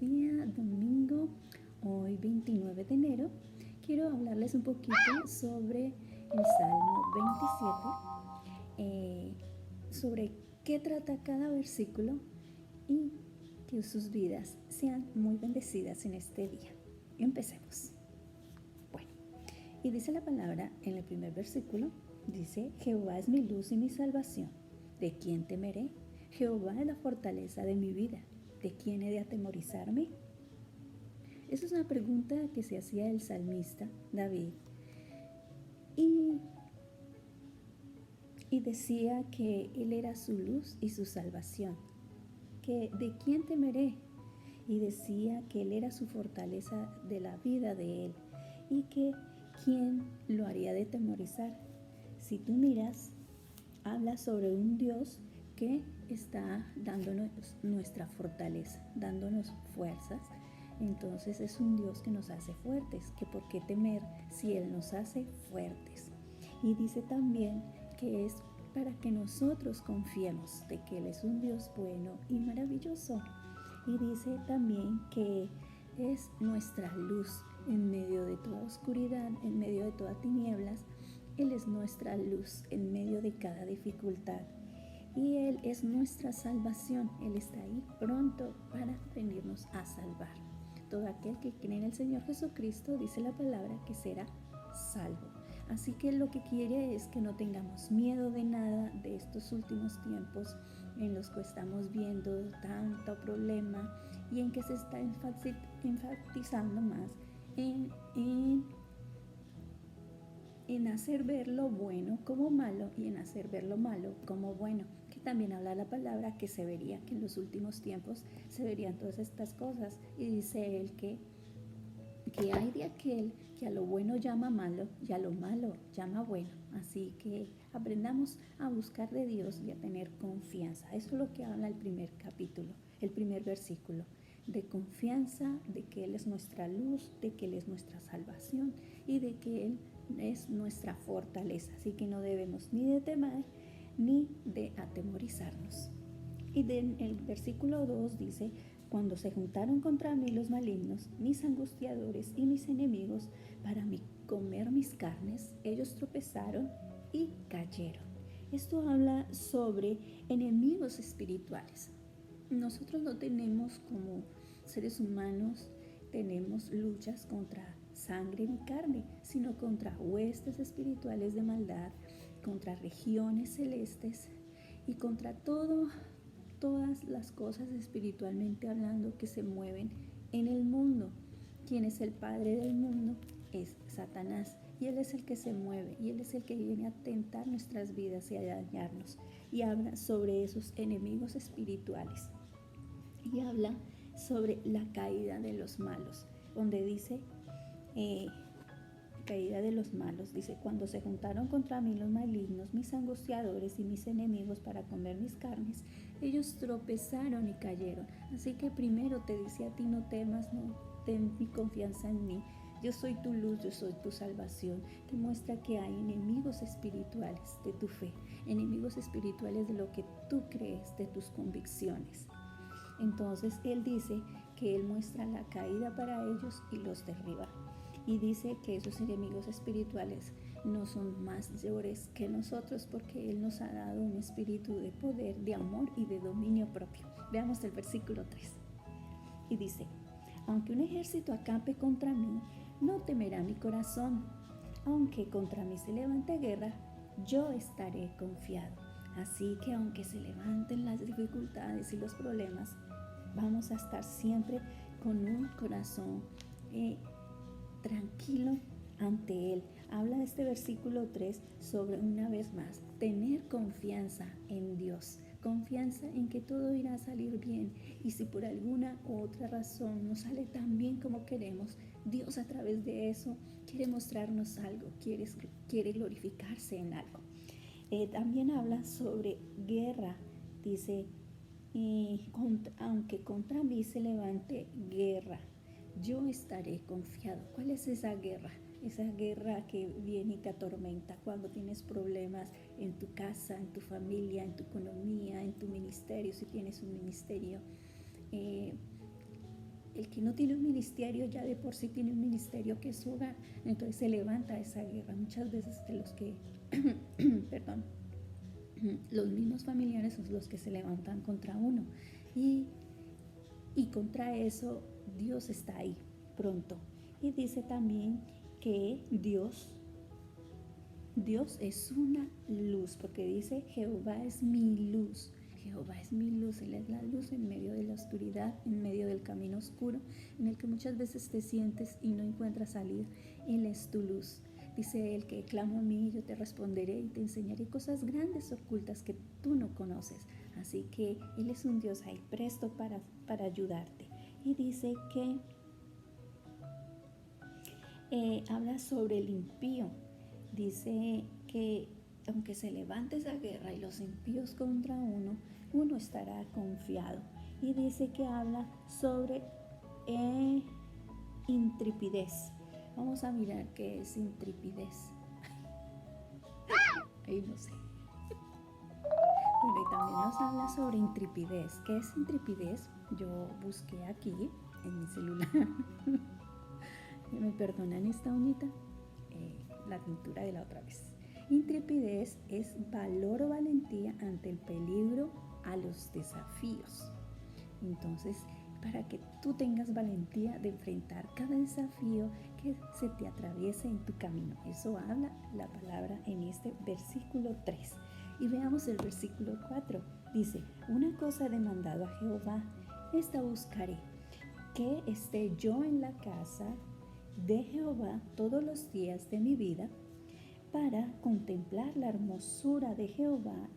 día domingo, hoy 29 de enero, quiero hablarles un poquito sobre el Salmo 27, sobre qué trata cada versículo y que sus vidas sean muy bendecidas en este día. Empecemos. Bueno, y dice la palabra en el primer versículo, dice: Jehová es mi luz y mi salvación, ¿de quién temeré? Jehová es la fortaleza de mi vida, ¿de quién he de atemorizarme? Esa es una pregunta que se hacía el salmista David y decía que él era su luz y su salvación, que ¿de quién temeré? Y decía que él era su fortaleza de la vida de él y que ¿quién lo haría de atemorizar? Si tú miras, habla sobre un Dios que está dándonos nuestra fortaleza, dándonos fuerzas. Entonces es un Dios que nos hace fuertes, que por qué temer si Él nos hace fuertes. Y dice también que es para que nosotros confiemos de que Él es un Dios bueno y maravilloso. Y dice también que es nuestra luz en medio de toda oscuridad, en medio de todas tinieblas. Él es nuestra luz en medio de cada dificultad. Y Él es nuestra salvación. Él está ahí pronto para venirnos a salvar. Todo aquel que cree en el Señor Jesucristo, dice la palabra, que será salvo. Así que lo que quiere es que no tengamos miedo de nada de estos últimos tiempos en los que estamos viendo tanto problema y en que se está enfatizando más en hacer ver lo bueno como malo y en hacer ver lo malo como bueno, que también habla la palabra que se vería, que en los últimos tiempos se verían todas estas cosas. Y dice él que hay de aquel que a lo bueno llama malo y a lo malo llama bueno. Así que aprendamos a buscar de Dios y a tener confianza. Eso es lo que habla el primer capítulo, el primer versículo, de confianza, de que Él es nuestra luz, de que Él es nuestra salvación y de que Él es nuestra fortaleza. Así que no debemos ni de temer ni de atemorizarnos. Y el versículo 2 dice: cuando se juntaron contra mí los malignos, mis angustiadores y mis enemigos, para comer mis carnes, ellos tropezaron y cayeron. Esto habla sobre enemigos espirituales. Nosotros no tenemos, como seres humanos, tenemos luchas contra sangre ni carne, sino contra huestes espirituales de maldad, contra regiones celestes y contra todas las cosas espiritualmente hablando que se mueven en el mundo. ¿Quién es el padre del mundo? Es Satanás, y él es el que se mueve y él es el que viene a tentar nuestras vidas y a dañarnos. Y habla sobre esos enemigos espirituales y habla sobre la caída de los malos, donde dice caída de los malos, dice: cuando se juntaron contra mí los malignos, mis angustiadores y mis enemigos para comer mis carnes, ellos tropezaron y cayeron. Así que primero te dice a ti: no temas, no ten mi confianza en mí, yo soy tu luz, yo soy tu salvación. Te muestra que hay enemigos espirituales de tu fe, enemigos espirituales de lo que tú crees, de tus convicciones. Entonces Él dice que Él muestra la caída para ellos y los derriba. Y dice que esos enemigos espirituales no son mayores que nosotros, porque Él nos ha dado un espíritu de poder, de amor y de dominio propio. Veamos el versículo 3. Y dice: aunque un ejército acampe contra mí, no temerá mi corazón. Aunque contra mí se levante guerra, yo estaré confiado. Así que aunque se levanten las dificultades y los problemas, vamos a estar siempre con un corazón tranquilo ante Él. Habla de este versículo 3 sobre, una vez más, tener confianza en Dios, confianza en que todo irá a salir bien. Y si por alguna u otra razón no sale tan bien como queremos, Dios a través de eso quiere mostrarnos algo, quiere glorificarse en algo. También habla sobre guerra. Dice: aunque contra mí se levante guerra, yo estaré confiado. ¿Cuál es esa guerra? Esa guerra que viene y te atormenta cuando tienes problemas en tu casa, en tu familia, en tu economía, en tu ministerio, si tienes un ministerio. el que no tiene un ministerio ya de por sí tiene un ministerio que es su hogar. Entonces se levanta esa guerra. Muchas veces de los que, perdón, los mismos familiares son los que se levantan contra uno. Y contra eso Dios está ahí pronto. Y dice también que Dios es una luz, porque dice Jehová es mi luz. Jehová es mi luz, Él es la luz en medio de la oscuridad, en medio del camino oscuro, en el que muchas veces te sientes y no encuentras salida. Él es tu luz. Dice Él que clamo a mí, yo te responderé y te enseñaré cosas grandes ocultas que tú no conoces. Así que Él es un Dios ahí presto para ayudarte. Y dice que habla sobre el impío. Dice que aunque se levante esa guerra y los impíos contra uno estará confiado. Y dice que habla sobre intrepidez. Vamos a mirar qué es intrepidez. Ahí no sé. Bueno, y también nos habla sobre intrepidez. ¿Qué es intrepidez? Yo busqué aquí en mi celular. ¿Me perdonan esta uñita? La pintura de la otra vez. Intrepidez es valor o valentía ante el peligro, a los desafíos. Entonces, para que tú tengas valentía de enfrentar cada desafío que se te atraviese en tu camino. Eso habla la palabra en este versículo 3. Y veamos el versículo 4. Dice, una cosa he demandado a Jehová, esta buscaré, que esté yo en la casa de Jehová todos los días de mi vida, para contemplar la hermosura de Jehová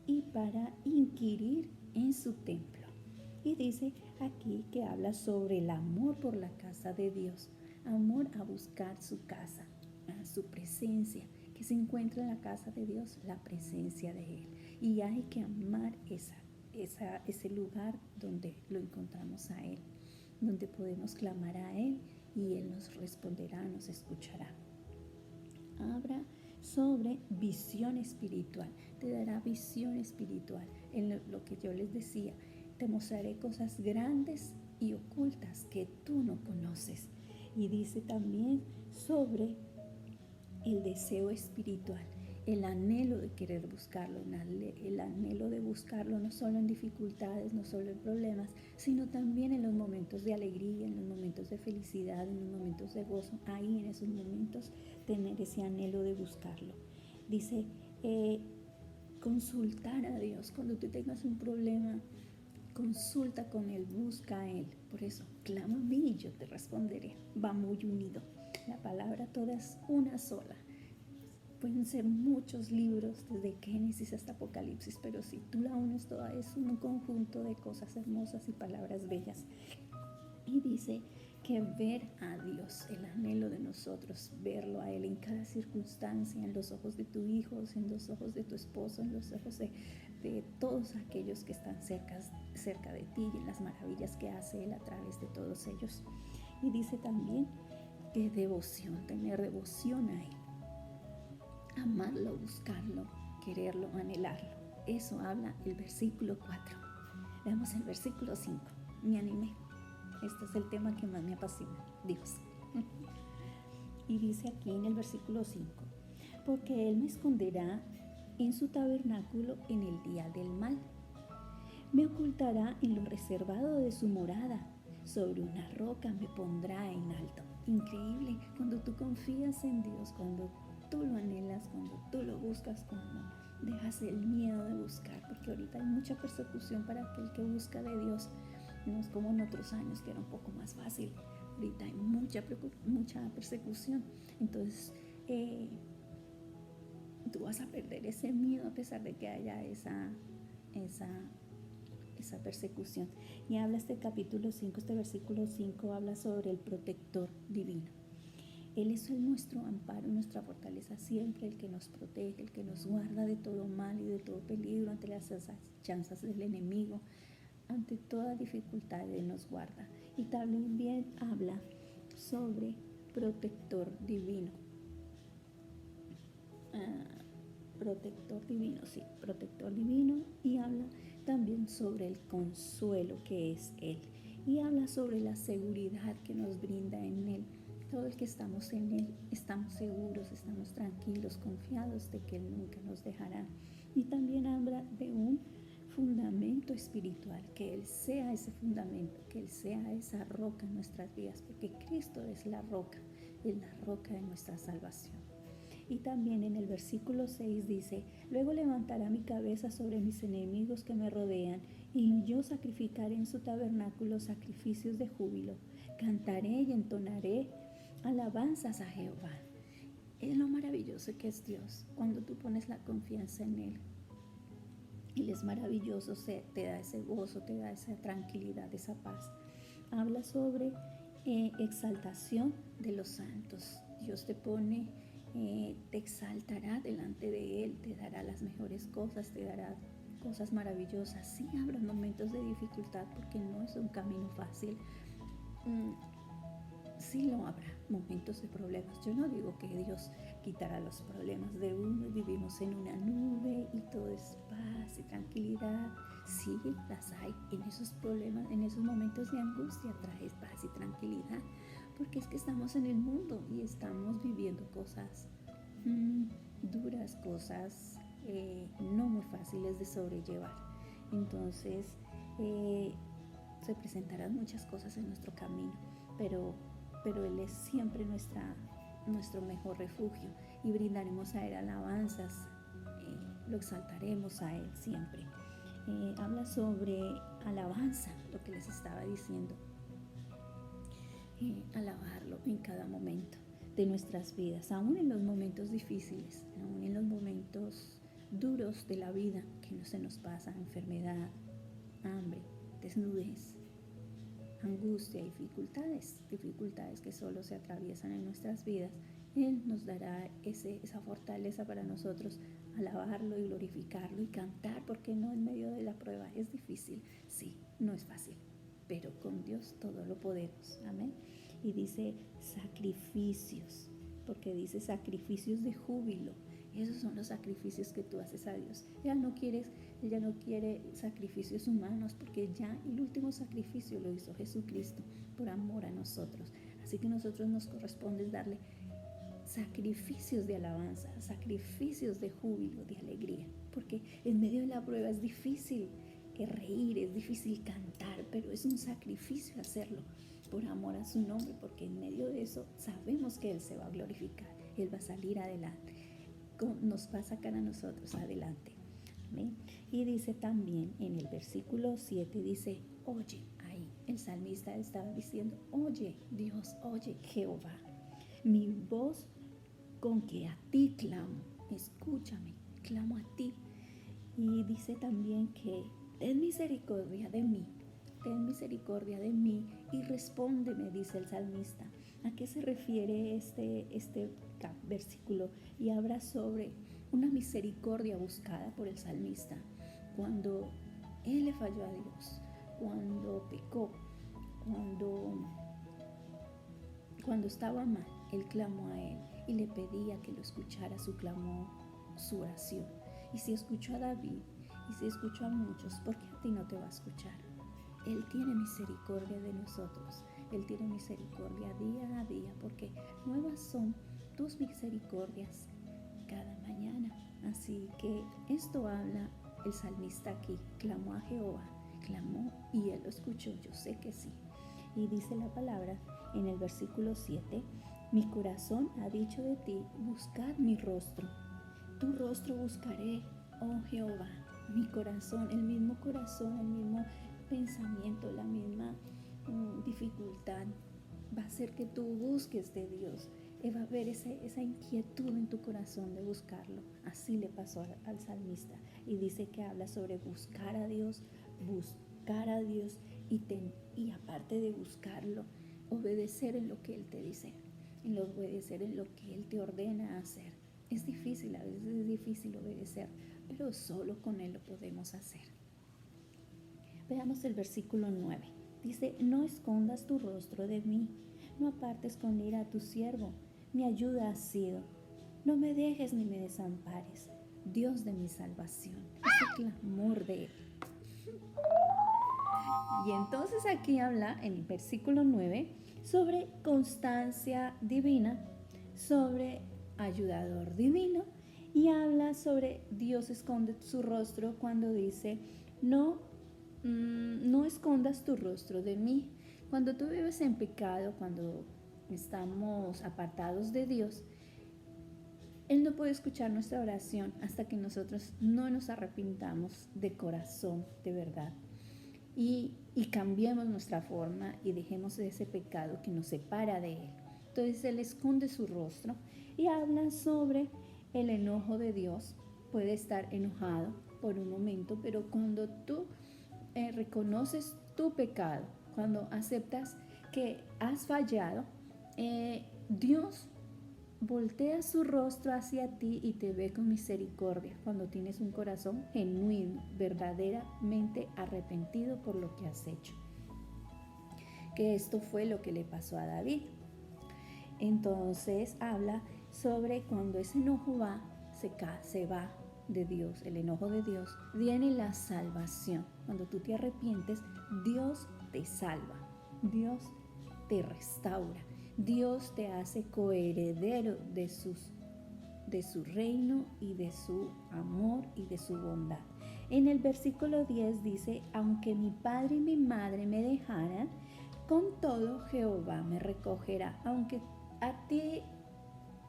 y para inquirir en su templo. Y dice aquí que habla sobre el amor por la casa de Dios, amor a buscar su casa, a su presencia, que se encuentra en la casa de Dios, la presencia de Él. Y hay que amar ese lugar donde lo encontramos a Él, donde podemos clamar a Él y Él nos responderá, nos escuchará. Habla sobre visión espiritual, te dará visión espiritual. En lo que yo les decía, te mostraré cosas grandes y ocultas que tú no conoces. Y dice también sobre el deseo espiritual, el anhelo de querer buscarlo, el anhelo de buscarlo no solo en dificultades, no solo en problemas, sino también en los momentos de alegría, en los momentos de felicidad, en los momentos de gozo. Ahí en esos momentos tener ese anhelo de buscarlo. Dice, consultar a Dios. Cuando tú tengas un problema, consulta con Él, busca a Él. Por eso, clama a mí y yo te responderé. Va muy unido. La palabra toda es una sola. Pueden ser muchos libros, desde Génesis hasta Apocalipsis, pero si tú la unes toda, es un conjunto de cosas hermosas y palabras bellas. Y dice que ver a Dios, el anhelo de nosotros, verlo a Él en cada circunstancia, en los ojos de tu hijo, en los ojos de tu esposo, en los ojos de todos aquellos que están cerca de ti, y en las maravillas que hace Él a través de todos ellos. Y dice también que devoción, tener devoción a Él, amarlo, buscarlo, quererlo, anhelarlo. Eso habla el versículo 4. Veamos el versículo 5. Me animé. Este es el tema que más me apasiona, Dios. Y dice aquí en el versículo 5, porque Él me esconderá en su tabernáculo en el día del mal. Me ocultará en lo reservado de su morada. Sobre una roca me pondrá en alto. Increíble, cuando tú confías en Dios, cuando tú lo anhelas, cuando tú lo buscas, cuando dejas el miedo de buscar, porque ahorita hay mucha persecución para aquel que busca de Dios. No es como en otros años que era un poco más fácil. Ahorita hay mucha persecución. Entonces, tú vas a perder ese miedo a pesar de que haya esa persecución. Y habla este capítulo 5, este versículo 5, habla sobre el protector divino. Él es nuestro amparo, nuestra fortaleza siempre, el que nos protege, el que nos guarda de todo mal y de todo peligro, ante las chanzas del enemigo, ante toda dificultad. Él nos guarda. Y también habla sobre protector divino. Protector divino, y habla también sobre el consuelo que es Él. y habla sobre la seguridad que nos brinda en Él. Todo el que estamos en Él estamos seguros, estamos tranquilos, confiados de que Él nunca nos dejará. Y también habla de un fundamento espiritual, que Él sea ese fundamento, que Él sea esa roca en nuestras vidas, porque Cristo es la roca de nuestra salvación. Y también en el versículo 6 dice: luego levantará mi cabeza sobre mis enemigos que me rodean, y yo sacrificaré en su tabernáculo sacrificios de júbilo. Cantaré y entonaré alabanzas a Jehová. Es lo maravilloso que es Dios cuando tú pones la confianza en Él. Él es maravilloso, te da ese gozo, te da esa tranquilidad, esa paz. Habla sobre exaltación de los santos. Dios te pone, te exaltará delante de Él, te dará las mejores cosas, te dará cosas maravillosas. Sí, habrá momentos de dificultad porque no es un camino fácil. Sí lo habrá, momentos de problemas. Yo no digo que Dios quitará los problemas de uno y vivimos en una nube y todo es paz y tranquilidad. Sí, las hay. En esos problemas, en esos momentos de angustia trae paz y tranquilidad, porque es que estamos en el mundo y estamos viviendo cosas duras, cosas no muy fáciles de sobrellevar. Entonces, se presentarán muchas cosas en nuestro camino, pero Él es siempre nuestro mejor refugio y brindaremos a Él alabanzas, lo exaltaremos a Él siempre. Habla sobre alabanza, lo que les estaba diciendo, alabarlo en cada momento de nuestras vidas, aún en los momentos difíciles, aún en los momentos duros de la vida que no se nos pasa, enfermedad, hambre, desnudez, angustia, dificultades que solo se atraviesan en nuestras vidas. Él nos dará esa fortaleza para nosotros alabarlo y glorificarlo y cantar, porque no en medio de la prueba. Es difícil, sí, no es fácil, pero con Dios todo lo podemos. Amén. Y dice sacrificios, porque dice sacrificios de júbilo. Esos son los sacrificios que tú haces a Dios. Él ya no quiere sacrificios humanos, porque ya el último sacrificio lo hizo Jesucristo por amor a nosotros. Así que a nosotros nos corresponde darle sacrificios de alabanza, sacrificios de júbilo, de alegría, porque en medio de la prueba es difícil reír, es difícil cantar, pero es un sacrificio hacerlo por amor a su nombre, porque en medio de eso sabemos que Él se va a glorificar, Él va a salir adelante, nos va a sacar a nosotros adelante. Amén. Y dice también en el versículo 7, dice: oye, ahí el salmista estaba diciendo: oye Dios, oye Jehová, mi voz con que a ti clamo, escúchame, clamo a ti. Y dice también que ten misericordia de mí y respóndeme, dice el salmista. ¿A qué se refiere este versículo? Y habla sobre una misericordia buscada por el salmista cuando él le falló a Dios, cuando pecó, cuando estaba mal. Él clamó a Él y le pedía que lo escuchara su clamor, su oración. Y si escuchó a David y si escuchó a muchos, ¿por qué a ti no te va a escuchar? Él tiene misericordia de nosotros. Él tiene misericordia día a día, porque nuevas son tus misericordias cada mañana. Así que esto habla el salmista aquí. Clamó a Jehová, clamó y Él lo escuchó. Yo sé que sí. Y dice la palabra en el versículo 7: mi corazón ha dicho de ti, buscad mi rostro. Tu rostro buscaré, oh Jehová. Mi corazón, el mismo pensamiento, la misma dificultad va a hacer que tú busques de Dios. Va a haber esa inquietud en tu corazón de buscarlo. Así le pasó al salmista. Y dice que habla sobre buscar a Dios y aparte de buscarlo, obedecer en lo que Él te dice, obedecer en lo que Él te ordena hacer. Es difícil, a veces es difícil obedecer, pero solo con Él lo podemos hacer. Veamos el versículo 9. Dice: no escondas tu rostro de mí, no apartes con ira a tu siervo, mi ayuda has sido. No me dejes ni me desampares, Dios de mi salvación. Ese clamor de Y entonces aquí habla en el versículo 9 sobre constancia divina, sobre ayudador divino, y habla sobre Dios esconde su rostro cuando dice, no, no escondas tu rostro de mí. Cuando tú vives en pecado, cuando estamos apartados de Dios, Él no puede escuchar nuestra oración hasta que nosotros no nos arrepintamos de corazón, de verdad. Y cambiemos nuestra forma y dejemos ese pecado que nos separa de Él. Entonces Él esconde su rostro y habla sobre el enojo de Dios. Puede estar enojado por un momento, pero cuando tú reconoces tu pecado, cuando aceptas que has fallado, Dios voltea su rostro hacia ti y te ve con misericordia cuando tienes un corazón genuino, verdaderamente arrepentido por lo que has hecho. Que esto fue lo que le pasó a David. Entonces habla sobre cuando ese enojo se va de Dios, el enojo de Dios, viene la salvación. Cuando tú te arrepientes, Dios te salva, Dios te restaura. Dios te hace coheredero de su reino y de su amor y de su bondad. En el versículo 10 dice, aunque mi padre y mi madre me dejaran, con todo Jehová me recogerá. Aunque a ti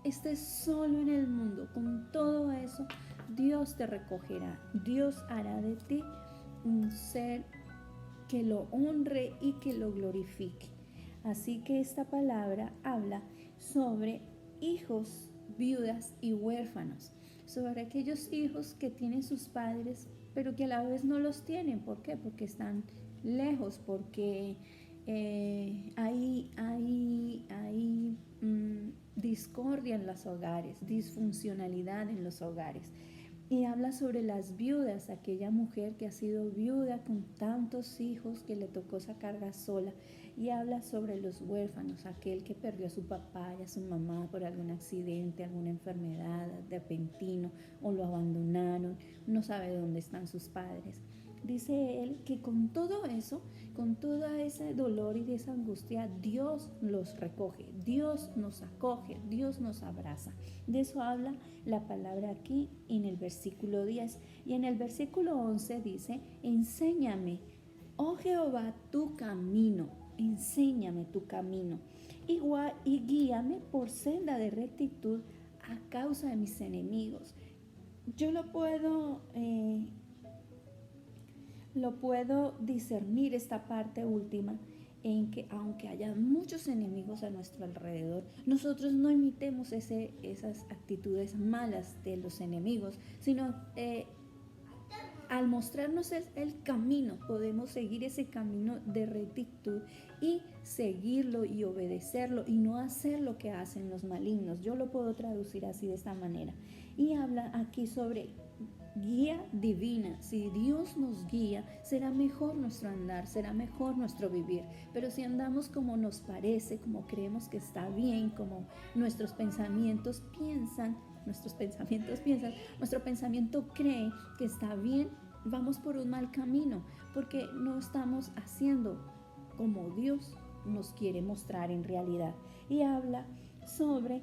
estés solo en el mundo, con todo eso, Dios te recogerá. Dios hará de ti un ser que lo honre y que lo glorifique. Así que esta palabra habla sobre hijos, viudas y huérfanos, sobre aquellos hijos que tienen sus padres, pero que a la vez no los tienen. ¿Por qué? Porque están lejos, porque hay discordia en los hogares, disfuncionalidad en los hogares. Y habla sobre las viudas, aquella mujer que ha sido viuda con tantos hijos que le tocó esa carga sola. Y habla sobre los huérfanos, aquel que perdió a su papá y a su mamá por algún accidente, alguna enfermedad repentino, o lo abandonaron, no sabe dónde están sus padres. Dice él que con todo eso, con todo ese dolor y esa angustia, Dios los recoge, Dios nos acoge, Dios nos abraza. De eso habla la palabra aquí en el versículo 10. Y en el versículo 11 dice, enséñame, oh Jehová, tu camino, enséñame tu camino, y guíame por senda de rectitud a causa de mis enemigos. Yo lo puedo discernir esta parte última en que aunque haya muchos enemigos a nuestro alrededor, nosotros no imitemos esas actitudes malas de los enemigos, sino al mostrarnos el camino, podemos seguir ese camino de rectitud y seguirlo y obedecerlo y no hacer lo que hacen los malignos. Yo lo puedo traducir así, de esta manera. Y habla aquí sobre guía divina. Si Dios nos guía, será mejor nuestro andar, será mejor nuestro vivir. Pero si andamos como nos parece, como creemos que está bien, como nuestro pensamiento cree que está bien, vamos por un mal camino, porque no estamos haciendo como Dios nos quiere mostrar en realidad. Y habla sobre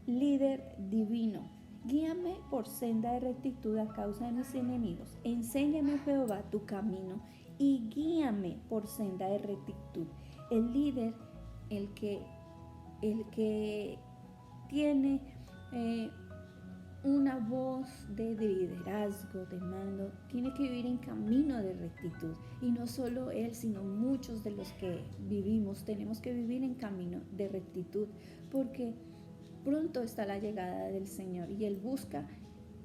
líder divino. Guíame por senda de rectitud a causa de mis enemigos. Enséñame, Jehová, tu camino y guíame por senda de rectitud. El líder, el que tiene una voz de liderazgo, de mando, tiene que vivir en camino de rectitud. Y no solo él, sino muchos de los que vivimos tenemos que vivir en camino de rectitud, porque pronto está la llegada del Señor y Él busca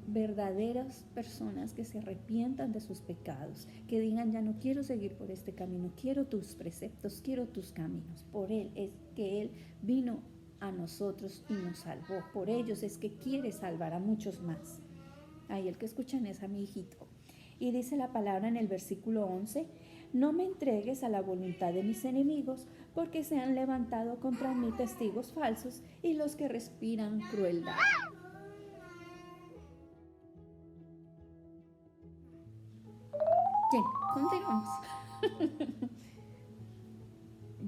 verdaderas personas que se arrepientan de sus pecados, que digan, ya no quiero seguir por este camino, quiero tus preceptos, quiero tus caminos. Por Él es que Él vino a nosotros y nos salvó. Por ellos es que quiere salvar a muchos más. Ahí el que escuchan es a mi hijito. Y dice la palabra en el versículo 11, no me entregues a la voluntad de mis enemigos, porque se han levantado contra mí testigos falsos y los que respiran crueldad. Bien, continuamos.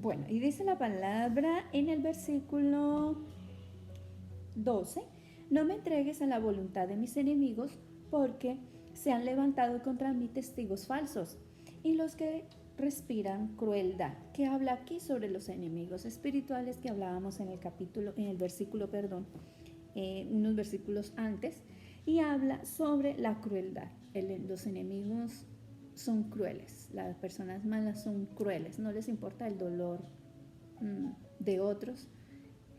Bueno, y dice la palabra en el versículo 12, no me entregues a la voluntad de mis enemigos, porque se han levantado contra mí testigos falsos, y los que respiran crueldad, que habla aquí sobre los enemigos espirituales que hablábamos en el versículo, unos versículos antes, y habla sobre la crueldad. Los enemigos son crueles, las personas malas son crueles, no les importa el dolor de otros.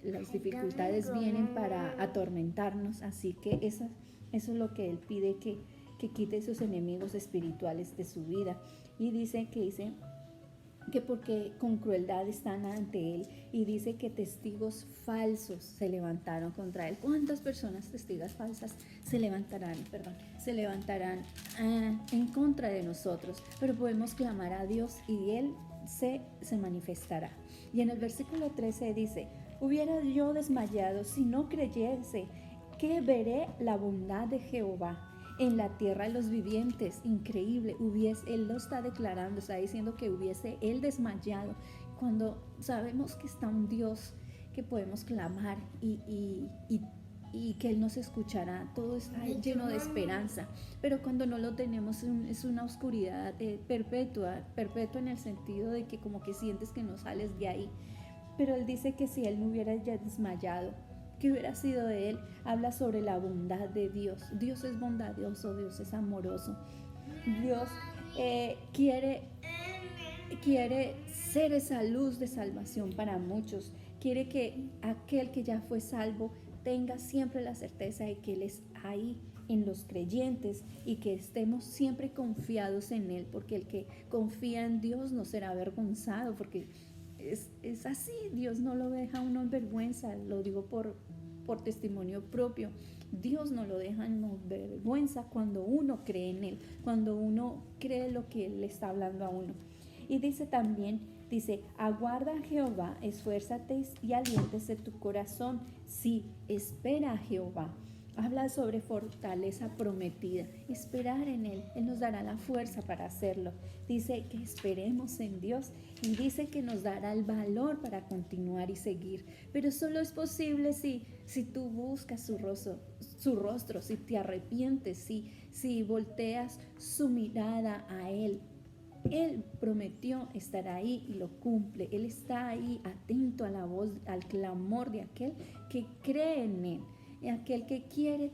Las dificultades vienen para atormentarnos, así que eso es lo que él pide, que quite esos enemigos espirituales de su vida. Y dice que porque con crueldad están ante él, y dice que testigos falsos se levantaron contra él. ¿Cuántas personas testigas falsas se levantarán en contra de nosotros? Pero podemos clamar a Dios y él se manifestará. Y en el versículo 13 dice, hubiera yo desmayado si no creyese que veré la bondad de Jehová en la tierra de los vivientes. Increíble, él lo está declarando, está diciendo que hubiese él desmayado, cuando sabemos que está un Dios que podemos clamar y que él nos escuchará. Todo está lleno de esperanza, pero cuando no lo tenemos es una oscuridad perpetua en el sentido de que como que sientes que no sales de ahí. Pero él dice que si él no hubiera ya desmayado, ¿qué hubiera sido de él? Habla sobre la bondad de Dios. Dios es bondadoso, Dios es amoroso. Dios quiere ser esa luz de salvación para muchos. Quiere que aquel que ya fue salvo tenga siempre la certeza de que Él es ahí en los creyentes, y que estemos siempre confiados en Él, porque el que confía en Dios no será avergonzado, porque es así. Dios no lo deja a uno en vergüenza, lo digo por testimonio propio. Dios no lo deja en vergüenza cuando uno cree en Él, cuando uno cree lo que Él le está hablando a uno. Y dice, aguarda a Jehová, esfuérzate y aliéntese tu corazón. Sí, espera a Jehová. Habla sobre fortaleza prometida, esperar en Él. Él nos dará la fuerza para hacerlo. Dice que esperemos en Dios, y dice que nos dará el valor para continuar y seguir. Pero solo es posible si tú buscas su rostro, si te arrepientes, si volteas su mirada a Él. Él prometió estar ahí y lo cumple. Él está ahí atento a la voz, al clamor de aquel que cree en Él, aquel que quiere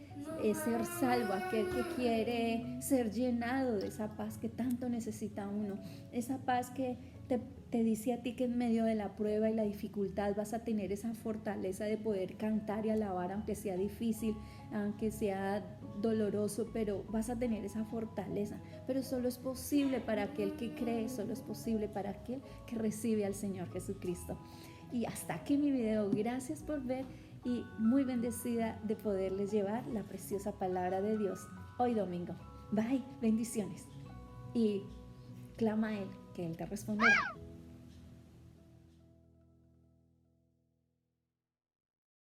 ser salvo, aquel que quiere ser llenado de esa paz que tanto necesita uno, esa paz que te dice a ti que en medio de la prueba y la dificultad vas a tener esa fortaleza de poder cantar y alabar, aunque sea difícil, aunque sea doloroso, pero vas a tener esa fortaleza. Pero solo es posible para aquel que cree, solo es posible para aquel que recibe al Señor Jesucristo. Y hasta aquí mi video. Gracias por ver, y muy bendecida de poderles llevar la preciosa palabra de Dios hoy domingo. Bye, bendiciones. Y clama a Él, que Él te responderá.